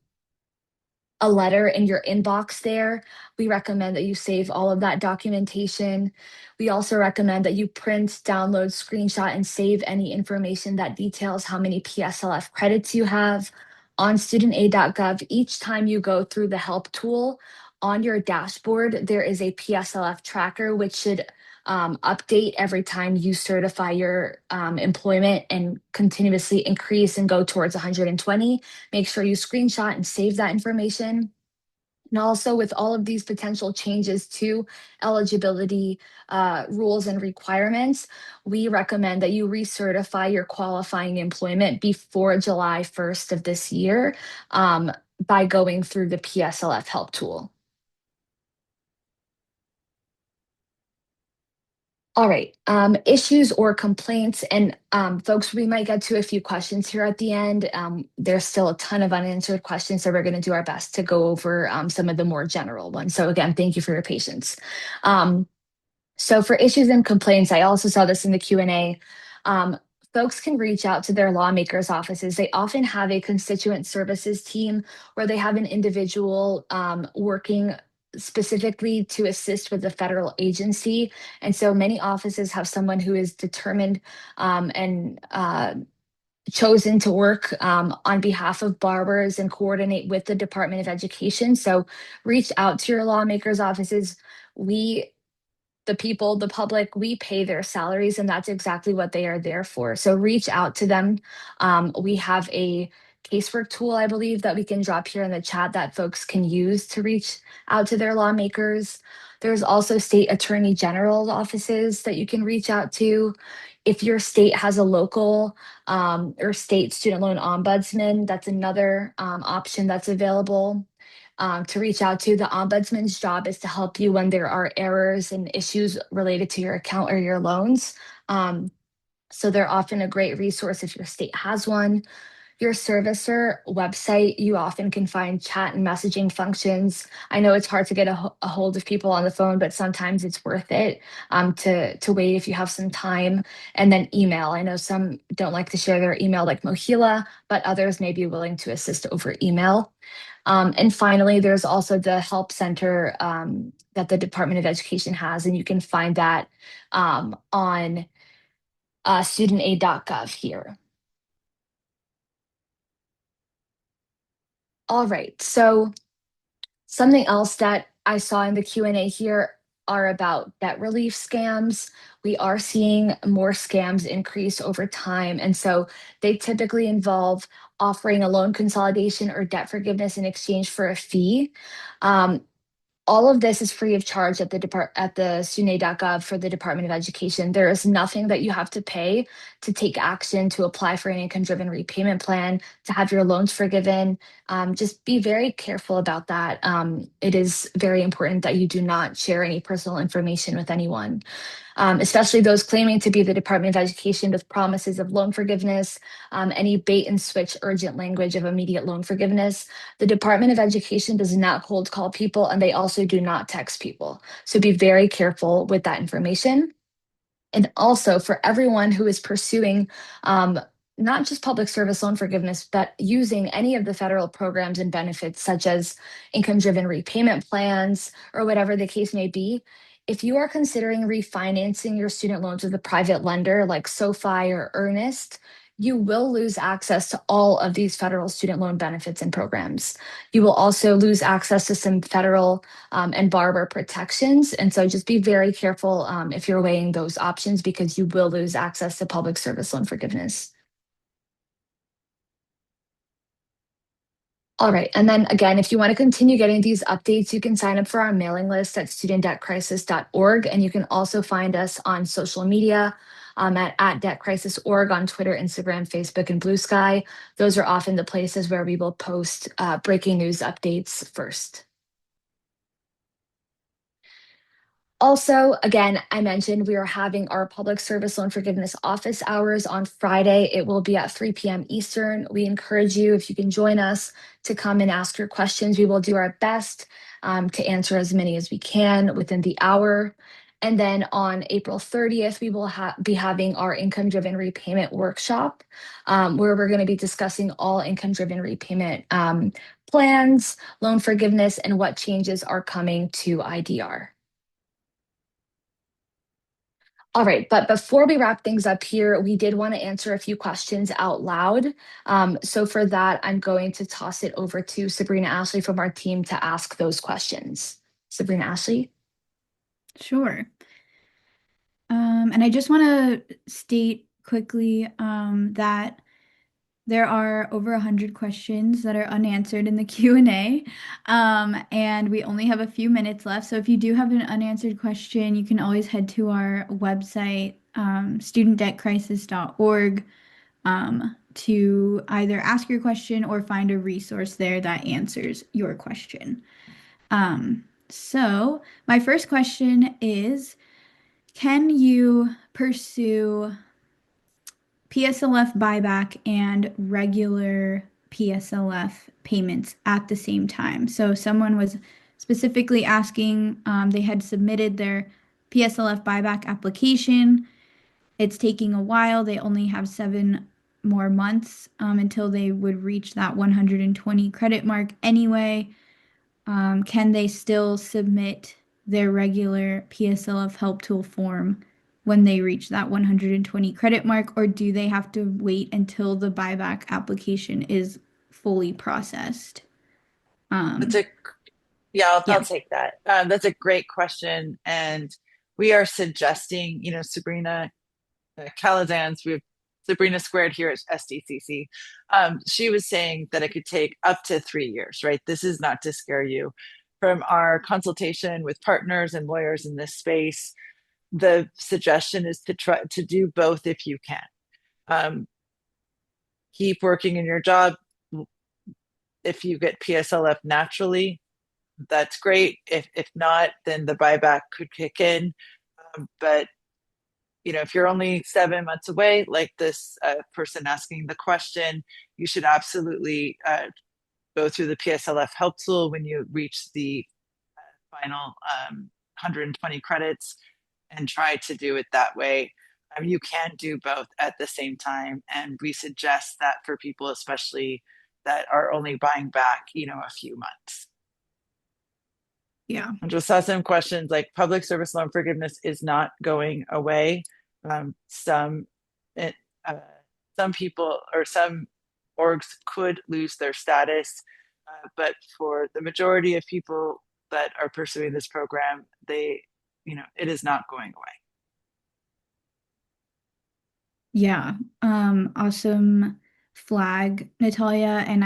letter in your inbox there. We recommend that you save all of that documentation. We also recommend that you print, download, screenshot, and save any information that details how many PSLF credits you have. On studentaid.gov, each time you go through the help tool on your dashboard, there is a PSLF tracker, which should update every time you certify your employment and continuously increase and go towards 120. Make sure you screenshot and save that information. And also, with all of these potential changes to eligibility rules and requirements, we recommend that you recertify your qualifying employment before July 1st of this year by going through the PSLF help tool. All right, issues or complaints, and folks, we might get to a few questions here at the end. There's still a ton of unanswered questions, so we're going to do our best to go over some of the more general ones. So again, thank you for your patience. Um, so for issues and complaints, I also saw this in the Q&A. Um, Folks can reach out to their lawmakers' offices. They often have a constituent services team where they have an individual working specifically to assist with the federal agency. And so many offices have someone who is determined and chosen to work on behalf of borrowers and coordinate with the Department of Education. So reach out to your lawmakers' offices. We the people, the public, we pay their salaries, and that's exactly what they are there for. So reach out to them. We have a casework tool, I believe, that we can drop here in the chat that folks can use to reach out to their lawmakers. There's also state attorney general offices that you can reach out to. If your state has a local or state student loan ombudsman, that's another option that's available to reach out to. The ombudsman's job is to help you when there are errors and issues related to your account or your loans. So they're often a great resource if your state has one. Your servicer website, you often can find chat and messaging functions. I know it's hard to get a hold of people on the phone, but sometimes it's worth it to wait if you have some time. And then email. I know some don't like to share their email like Mohila, but others may be willing to assist over email. And finally, there's also the help center that the Department of Education has, and you can find that on studentaid.gov here. All right, so something else that I saw in the Q&A here are about debt relief scams. We are seeing more scams increase over time. And so they typically involve offering a loan consolidation or debt forgiveness in exchange for a fee. All of this is free of charge at the studentaid.gov for the Department of Education. There is nothing that you have to pay to take action to apply for an income-driven repayment plan, to have your loans forgiven. Just be very careful about that. It is very important that you do not share any personal information with anyone, especially those claiming to be the Department of Education with promises of loan forgiveness, any bait and switch urgent language of immediate loan forgiveness. The Department of Education does not cold call people, and they also do not text people. So be very careful with that information. And also for everyone who is pursuing not just public service loan forgiveness, but using any of the federal programs and benefits, such as income driven repayment plans or whatever the case may be. If you are considering refinancing your student loans with a private lender like SoFi or Earnest, you will lose access to all of these federal student loan benefits and programs. You will also lose access to some federal and borrower protections. And so just be very careful if you're weighing those options, because you will lose access to public service loan forgiveness. All right. And then again, if you want to continue getting these updates, you can sign up for our mailing list at studentdebtcrisis.org. And you can also find us on social media at debtcrisis.org on Twitter, Instagram, Facebook, and Blue Sky. Those are often the places where we will post breaking news updates first. Also, again, I mentioned we are having our public service loan forgiveness office hours on Friday. It will be at 3 p.m. Eastern. We encourage you, if you can join us, to come and ask your questions. We will do our best to answer as many as we can within the hour. And then on April 30th, we will be having our income-driven repayment workshop, where we're going to be discussing all income-driven repayment plans, loan forgiveness, and what changes are coming to IDR. All right, but before we wrap things up here, we did want to answer a few questions out loud. So for that, I'm going to toss it over to Sabrina Ashley from our team to ask those questions. Sabrina Ashley? Sure. And I just want to state quickly that there are over 100 questions that are unanswered in the Q&A, and we only have a few minutes left. So if you do have an unanswered question, you can always head to our website, studentdebtcrisis.org, to either ask your question or find a resource there that answers your question. So my first question is, can you pursue PSLF buyback and regular PSLF payments at the same time? So someone was specifically asking, they had submitted their PSLF buyback application. It's taking a while. They only have 7 more months until they would reach that 120 credit mark anyway. Can they still submit their regular PSLF help tool form when they reach that 120 credit mark, or do they have to wait until the buyback application is fully processed? That's Um, a Yeah, I'll yeah, take that. That's a great question, and we are suggesting, Sabrina Calazans, we have Sabrina Squared here at SDCC. She was saying that it could take up to 3 years, right? This is not to scare you. From our consultation with partners and lawyers in this space, the suggestion is to try to do both if you can. Um, keep working in your job. If you get PSLF naturally, that's great. If not, then the buyback could kick in. But if you're only 7 months away, like this person asking the question, you should absolutely go through the PSLF help tool when you reach the final 120 credits and try to do it that way. You can do both at the same time, and we suggest that for people, especially that are only buying back, a few months. yeah, I just saw some questions like public service loan forgiveness is not going away. Um, some it, uh, some people or some orgs could lose their status, but for the majority of people that are pursuing this program, it is not going away. yeah. Awesome flag, Natalia. And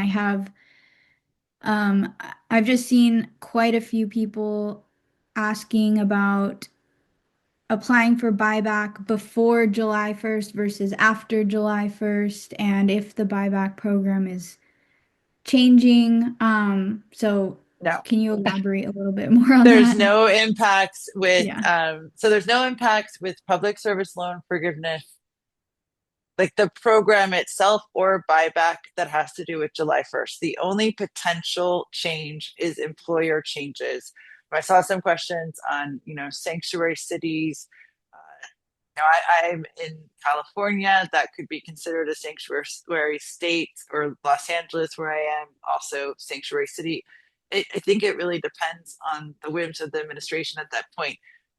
I've just seen quite a few people asking about applying for buyback before July 1st versus after July 1st, and if the buyback program is changing. So No, can you elaborate a little bit more on there's that? no impacts with Yeah. so there's no impacts with public service loan forgiveness, like the program itself or buyback, that has to do with July 1st. The only potential change is employer changes. I saw some questions on, sanctuary cities. I'm in California. That could be considered a sanctuary state, or Los Angeles, where I am, also sanctuary city. I think it really depends on the whims of the administration at that point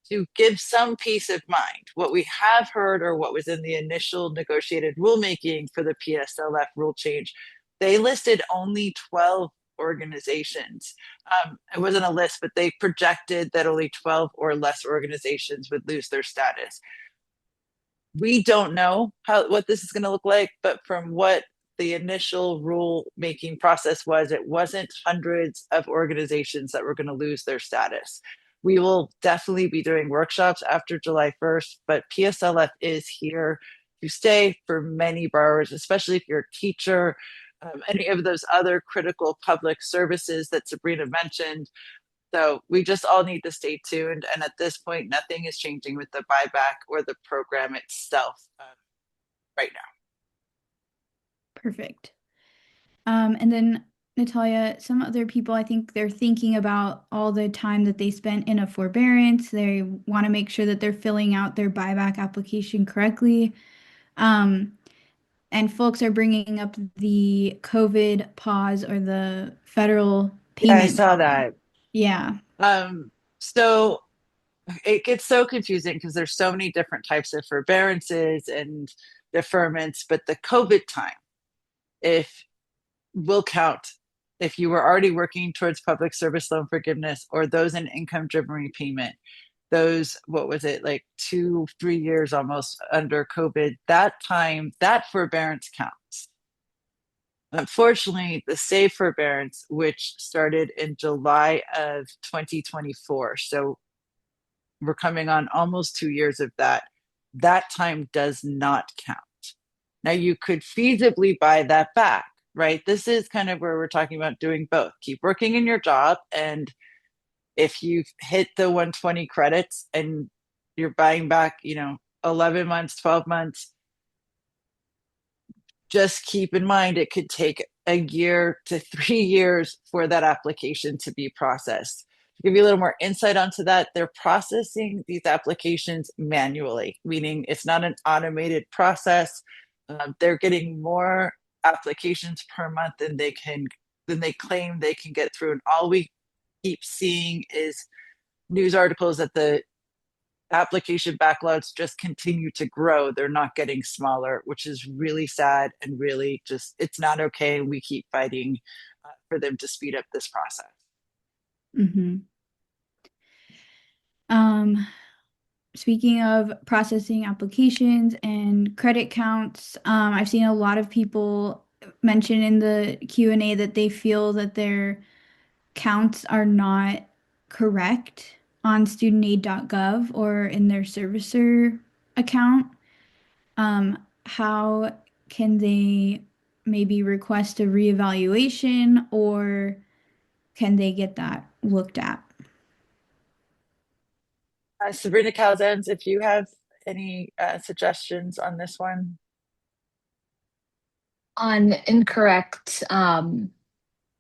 to give some peace of mind. What we have heard, or what was in the initial negotiated rulemaking for the PSLF rule change, they listed only 12 organizations. It wasn't a list, but they projected that only 12 or less organizations would lose their status. We don't know what this is going to look like, but from what the initial rule making process was, it wasn't hundreds of organizations that were going to lose their status. We will definitely be doing workshops after July 1st, but PSLF is here to stay for many borrowers, especially if you're a teacher, any of those other critical public services that Sabrina mentioned. So we just all need to stay tuned. And at this point, nothing is changing with the buyback or the program itself right now. Perfect. And then Natalia, some other people, I think they're thinking about all the time that they spent in a forbearance. They want to make sure that they're filling out their buyback application correctly. Um, and folks are bringing up the COVID pause or the federal Yeah, I payment saw pause. that. Yeah. So it gets so confusing because there's so many different types of forbearances and deferments, but the COVID time, if will count if you were already working towards public service loan forgiveness, or those in income driven repayment, those, what was it, like 2 3 years almost under COVID, that time, that forbearance counts. Unfortunately, the save forbearance, which started in July of 2024, so we're coming on almost 2 years of that time does not count. Now, you could feasibly buy that back, right? This is kind of where we're talking about doing both. Keep working in your job, and if you've hit the 120 credits and you're buying back, 11 months, 12 months, just keep in mind it could take a year to 3 years for that application to be processed. To give you a little more insight onto that, they're processing these applications manually, meaning it's not an automated process. They're getting more applications per month than they claim they can get through. And all we keep seeing is news articles that the application backlogs just continue to grow. They're not getting smaller, which is really sad and really just, it's not okay. We keep fighting for them to speed up this process. Mm-hmm. Um, Speaking of processing applications and credit counts, I've seen a lot of people mention in the Q&A that they feel that their counts are not correct on studentaid.gov or in their servicer account. How can they maybe request a reevaluation or can they get that looked at? Sabrina Calzens, if you have any suggestions on this one. On incorrect Yeah, how to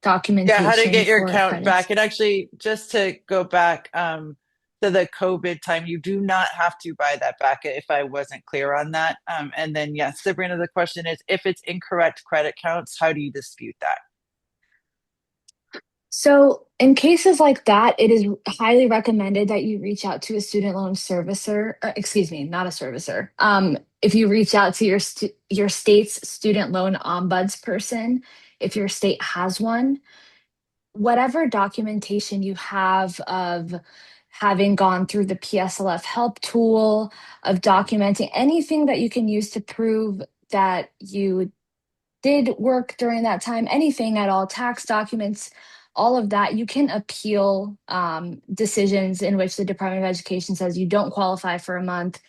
documentation get your for account credits. back. And actually, just to go back to the COVID time, you do not have to buy that back if I wasn't clear on that. And then, yes, Sabrina, the question is if it's incorrect credit counts, how do you dispute that? So, in cases like that, it is highly recommended that you reach out to a student loan servicer. Excuse me, not a servicer. If you reach out to your state's student loan ombuds person, if your state has one, whatever documentation you have of having gone through the PSLF help tool, of documenting anything that you can use to prove that you did work during that time, anything at all, tax documents, all of that, you can appeal decisions in which the Department of Education says you don't qualify for a month.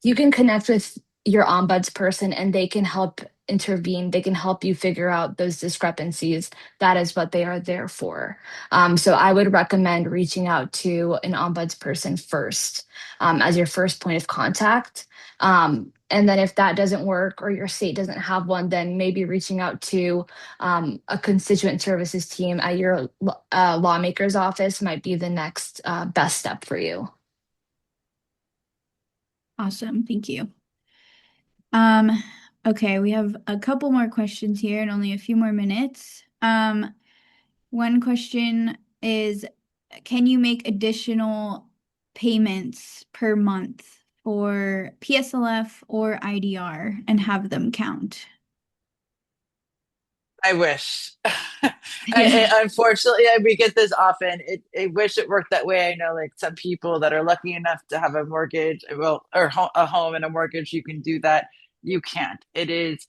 You can connect with your ombuds person and they can help intervene. They can help you figure out those discrepancies. That is what they are there for. So I would recommend reaching out to an ombuds person first as your first point of contact. And then if that doesn't work or your state doesn't have one, then maybe reaching out to a constituent services team at your lawmaker's office might be the next best step for you. Awesome. Thank you. Um, okay, we have a couple more questions here and only a few more minutes. One question is, can you make additional payments per month for PSLF or IDR and have them count? I wish. Yeah. Unfortunately, we get this often. I wish it worked that way. I know, like some people that are lucky enough to have a mortgage, well, or a home and a mortgage, you can do that. You can't. It is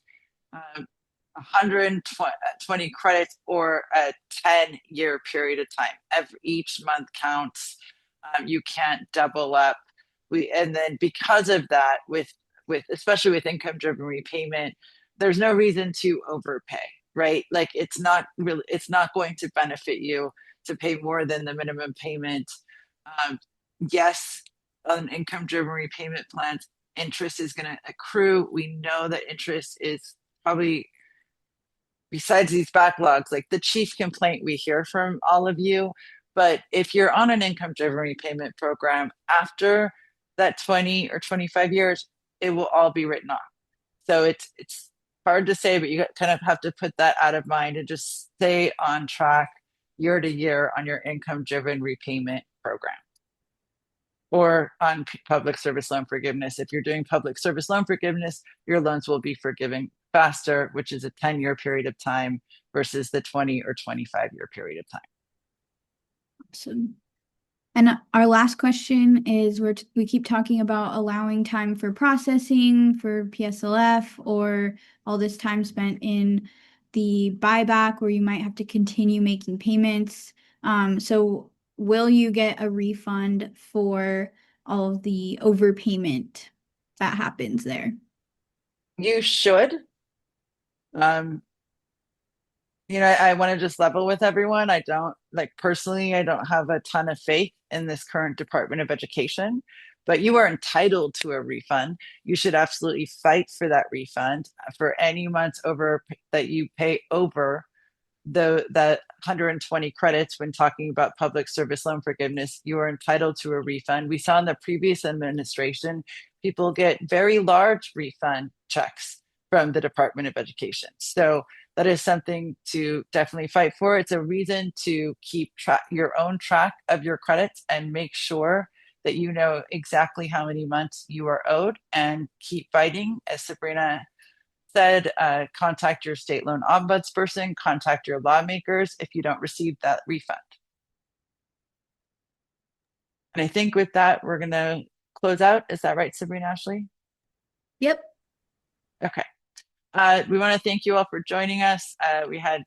120 credits or a 10-year period of time. Each month counts. You can't double up. And then because of that, with especially with income driven repayment, there's no reason to overpay, right? Like it's not going to benefit you to pay more than the minimum payment. Um, yes, on income driven repayment plans, interest is going to accrue. We know that interest is probably, besides these backlogs, like the chief complaint we hear from all of you. But if you're on an income driven repayment program, after that 20 or 25 years, it will all be written off. So it's hard to say, but you kind of have to put that out of mind and just stay on track year to year on your income driven repayment program or on public service loan forgiveness. If you're doing public service loan forgiveness, your loans will be forgiven faster, which is a 10-year period of time versus the 20 or 25-year period of time. Awesome. And our last question is we keep talking about allowing time for processing for PSLF or all this time spent in the buyback where you might have to continue making payments. So will you get a refund for all of the overpayment that happens there? You should. I want to just level with everyone. I don't like personally, I don't have a ton of faith in this current Department of Education, but you are entitled to a refund. You should absolutely fight for that refund for any months over that you pay over that 120 credits. When talking about public service loan forgiveness, you are entitled to a refund. We saw in the previous administration, people get very large refund checks from the Department of Education. So that is something to definitely fight for. It's a reason to keep your own track of your credits and make sure that you know exactly how many months you are owed, and keep fighting. As Sabrina said, contact your state loan ombudsperson, contact your lawmakers if you don't receive that refund. And I think with that, we're going to close out. Is that right, Sabrina Ashley? Yep. Okay. We want to thank you all for joining us. We had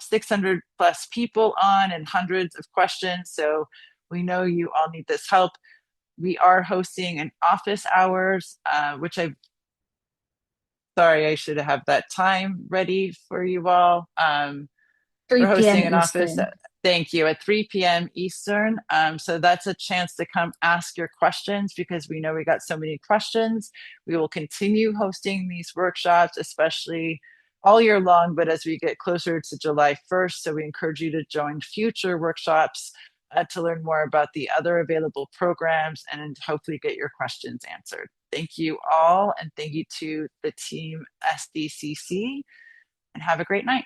600 plus people on and hundreds of questions. So we know you all need this help. We are hosting an office hours, which sorry, I should have that time ready for you all. 3 We're hosting p.m. an office, Eastern. thank you, at 3 p.m. Eastern. So that's a chance to come ask your questions, because we know we got so many questions. We will continue hosting these workshops, especially all year long, but as we get closer to July 1st. So we encourage you to join future workshops to learn more about the other available programs and hopefully get your questions answered. Thank you all, and thank you to the team SDCC, and have a great night.